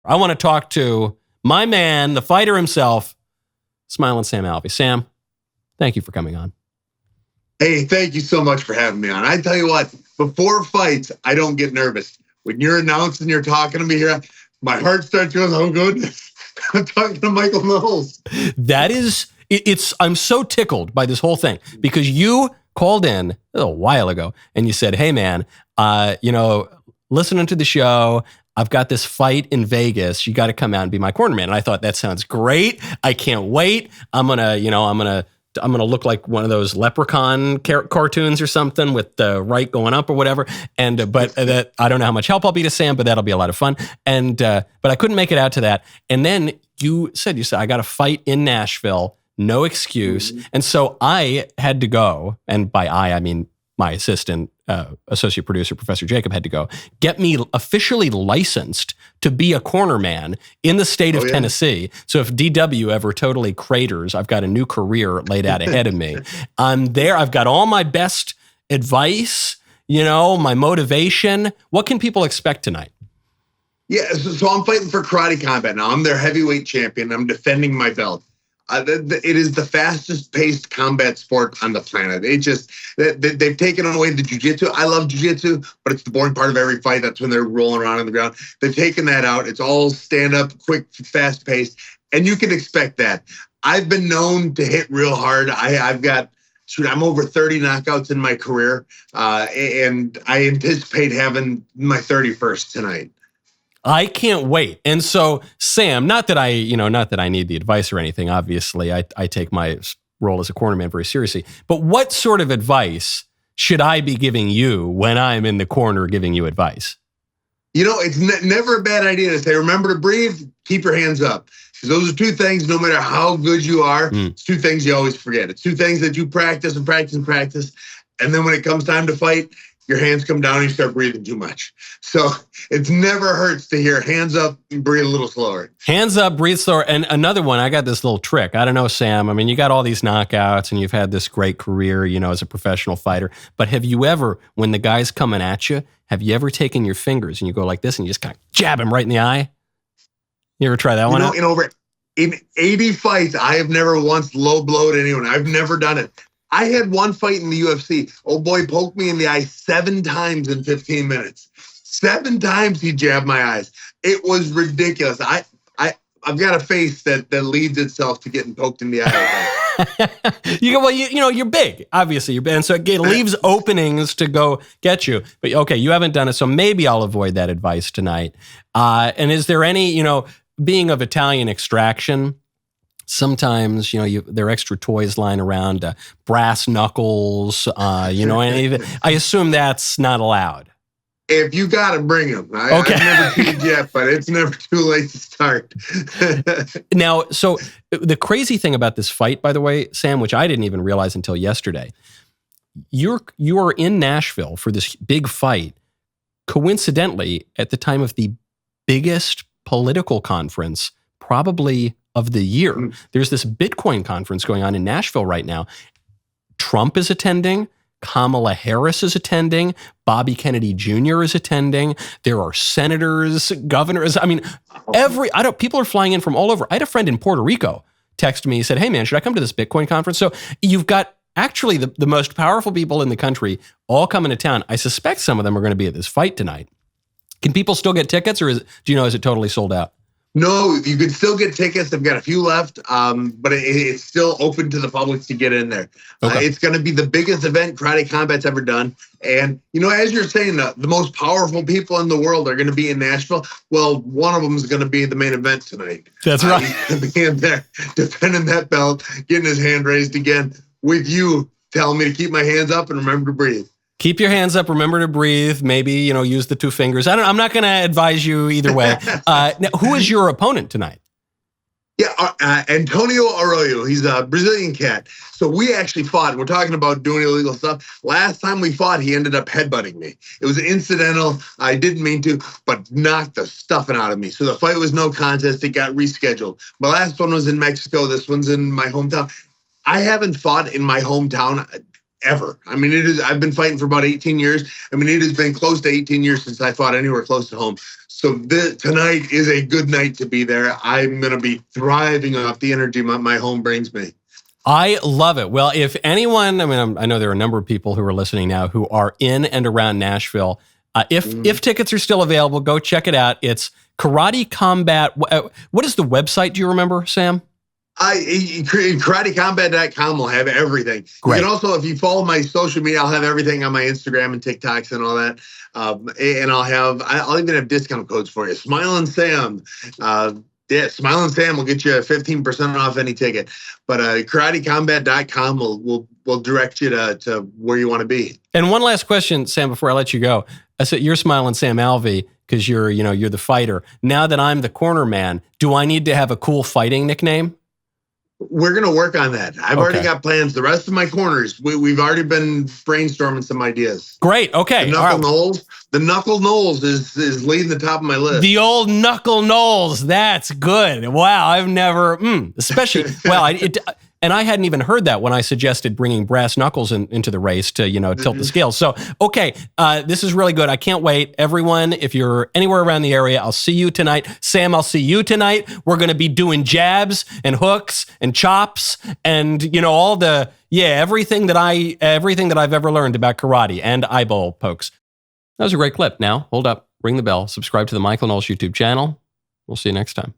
I want to talk to my man, the fighter himself, Smilin Sam Alvey. Sam, thank you for coming on. Hey, thank you so much for having me on. I tell you what, before fights, I don't get nervous. When you're announcing, you're talking to me here, my heart starts going, oh goodness, I'm talking to Michael Knowles. That is, I'm so tickled by this whole thing because you called in a while ago and you said, hey man, listening to the show, I've got this fight in Vegas. You got to come out and be my corner man. And I thought that sounds great. I can't wait. I'm gonna look like one of those leprechaun cartoons or something with the right going up or whatever. And but that I don't know how much help I'll be to Sam, but that'll be a lot of fun. And but I couldn't make it out to that. And then you said I got a fight in Nashville, no excuse. Mm-hmm. And so I had to go, and by I mean my assistant, associate producer, Professor Jacob, had to go get me officially licensed to be a corner man in the state of Tennessee. So if DW ever totally craters, I've got a new career laid out ahead of me. I'm there. I've got all my best advice, my motivation. What can people expect tonight? Yeah, so I'm fighting for Karate Combat now. I'm their heavyweight champion. I'm defending my belt. It is the fastest paced combat sport on the planet. They've taken away the jiu-jitsu. I love jiu-jitsu, but it's the boring part of every fight. That's when they're rolling around on the ground. They've taken that out. It's all stand up, quick, fast paced. And you can expect that. I've been known to hit real hard. I'm over 30 knockouts in my career. And I anticipate having my 31st tonight. I can't wait. And so, Sam, not that I need the advice or anything. Obviously, I take my role as a cornerman very seriously. But what sort of advice should I be giving you when I'm in the corner giving you advice? It's never a bad idea to say, remember to breathe, keep your hands up. Because those are two things, no matter how good you are, it's two things you always forget. It's two things that you practice and practice and practice. And then when it comes time to fight, your hands come down and you start breathing too much. So it never hurts to hear hands up and breathe a little slower. Hands up, breathe slower. And another one, I got this little trick. I don't know, Sam. I mean, you got all these knockouts and you've had this great career, as a professional fighter. But have you ever, when the guy's coming at you, have you ever taken your fingers and you go like this and you just kind of jab him right in the eye? You ever try that one out? In 80 fights, I have never once low blowed anyone. I've never done it. I had one fight in the UFC. Old boy poked me in the eye 7 times in 15 minutes. 7 times he jabbed my eyes. It was ridiculous. I've got a face that leads itself to getting poked in the eye. You're big. Obviously, you're big. And so it leaves openings to go get you. But okay, you haven't done it, so maybe I'll avoid that advice tonight. And is there any, being of Italian extraction, sometimes, there are extra toys lying around, brass knuckles, and I assume that's not allowed. If you got to bring them. I've never cheated yet, but it's never too late to start. Now, so the crazy thing about this fight, by the way, Sam, which I didn't even realize until yesterday, you are in Nashville for this big fight, coincidentally, at the time of the biggest political conference, probably of the year. There's this Bitcoin conference going on in Nashville right now. Trump is attending. Kamala Harris is attending. Bobby Kennedy Jr. is attending. There are senators, governors. I mean, people are flying in from all over. I had a friend in Puerto Rico text me, said, hey man, should I come to this Bitcoin conference? So you've got actually the most powerful people in the country all coming to town. I suspect some of them are going to be at this fight tonight. Can people still get tickets, or is it totally sold out? No, you can still get tickets. They've got a few left, but it's still open to the public to get in there. Okay. It's going to be the biggest event Karate Combat's ever done. And, as you're saying, the most powerful people in the world are going to be in Nashville. Well, one of them is going to be the main event tonight. That's right. He's going to be in there defending that belt, getting his hand raised again with you, telling me to keep my hands up and remember to breathe. Keep your hands up. Remember to breathe. Maybe, use the 2 fingers. I'm not going to advise you either way. Now, who is your opponent tonight? Yeah, Antonio Arroyo. He's a Brazilian cat. So we actually fought. We're talking about doing illegal stuff. Last time we fought, he ended up headbutting me. It was incidental. I didn't mean to, but knocked the stuffing out of me. So the fight was no contest. It got rescheduled. My last one was in Mexico. This one's in my hometown. I haven't fought in my hometown ever. I mean, I've been fighting for about 18 years. I mean, it has been close to 18 years since I fought anywhere close to home. So tonight is a good night to be there. I'm going to be thriving off the energy my home brings me. I love it. Well, if anyone, I mean, I know there are a number of people who are listening now who are in and around Nashville. If tickets are still available, go check it out. It's Karate Combat. What is the website? Do you remember, Sam? KarateCombat.com will have everything. Great. You can also, if you follow my social media, I'll have everything on my Instagram and TikToks and all that. And I'll even have discount codes for you. Smilin Sam. Smilin Sam will get you 15% off any ticket. But KarateCombat.com will direct you to where you want to be. And one last question, Sam, before I let you go. I said you're Smilin Sam Alvey because you're the fighter. Now that I'm the corner man, do I need to have a cool fighting nickname? We're going to work on that. I've already got plans. The rest of my corners, we've already been brainstorming some ideas. Great. Okay. The Knuckle Knowles is leading the top of my list. The old Knuckle Knowles. That's good. Wow. I've never, especially, and I hadn't even heard that when I suggested bringing brass knuckles into the race to, tilt the scales. So, okay, this is really good. I can't wait. Everyone, if you're anywhere around the area, I'll see you tonight. Sam, I'll see you tonight. We're going to be doing jabs and hooks and chops and, everything that I've ever learned about karate and eyeball pokes. That was a great clip. Now, hold up, ring the bell, subscribe to the Michael Knowles YouTube channel. We'll see you next time.